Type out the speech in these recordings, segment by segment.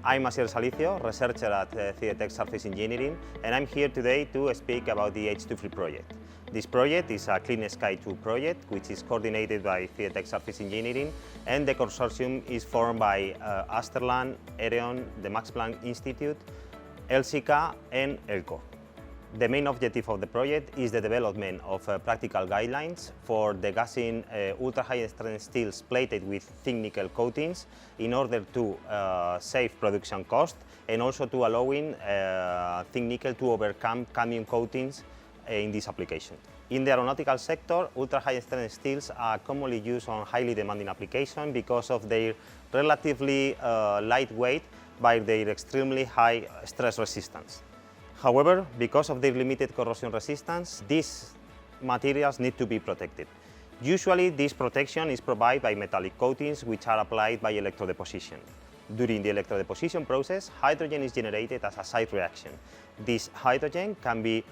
I'm Asier Salicio, researcher at CIDETEC Surface Engineering, and I'm here today to speak about the H2FREE project. This project is a Clean Sky 2 project, which is coordinated by CIDETEC Surface Engineering, and the consortium is formed by AZTERLAN, HEREON, the Max Planck Institute, ELSYCA and ELHCO. The main objective of the project is the development of practical guidelines for degassing ultra-high strength steels plated with thick nickel coatings in order to save production cost and also to allowing thick nickel to overcome cadmium coatings in this application. In the aeronautical sector, ultra-high strength steels are commonly used on highly demanding applications because of their relatively lightweight but their extremely high stress resistance. However, because of their limited corrosion resistance, these materials need to be protected. Usually, this protection is provided by metallic coatings which are applied by electrodeposition. During the electrodeposition process, hydrogen is generated as a side reaction. This hydrogen can be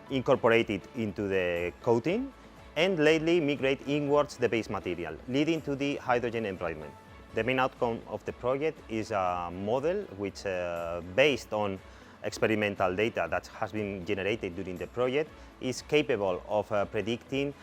incorporated into the coating and lately migrate inwards the base material, leading to the hydrogen enrichment. The main outcome of the project is a model which, based on experimental data that has been generated during the project, is capable of predicting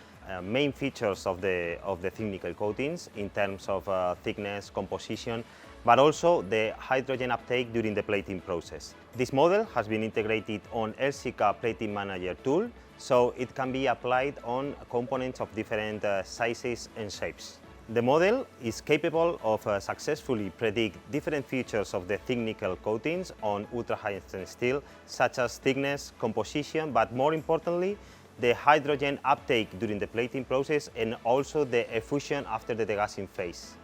main features of the thick nickel coatings in terms of thickness, composition, but also the hydrogen uptake during the plating process. This model has been integrated on ELSYCA Plating Manager tool, so it can be applied on components of different sizes and shapes. The model is capable of successfully predict different features of the thick nickel coatings on ultra-high strength steel, such as thickness, composition, but more importantly, the hydrogen uptake during the plating process and also the effusion after the degassing phase.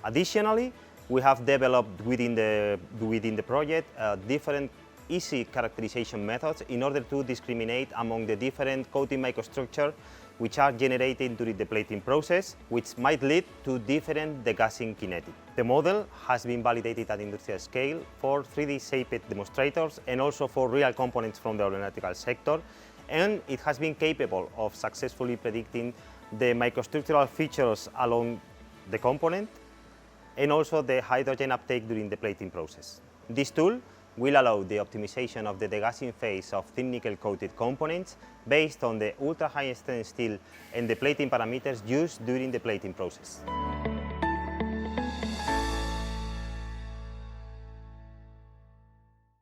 Additionally, we have developed within the project different easy characterization methods in order to discriminate among the different coating microstructures which are generated during the plating process, which might lead to different degassing kinetics. The model has been validated at industrial scale for 3D shaped demonstrators and also for real components from the aeronautical sector, and it has been capable of successfully predicting the microstructural features along the component and also the hydrogen uptake during the plating process. This tool will allow the optimization of the degassing phase of thin nickel coated components based on the ultra-high strength steel and the plating parameters used during the plating process.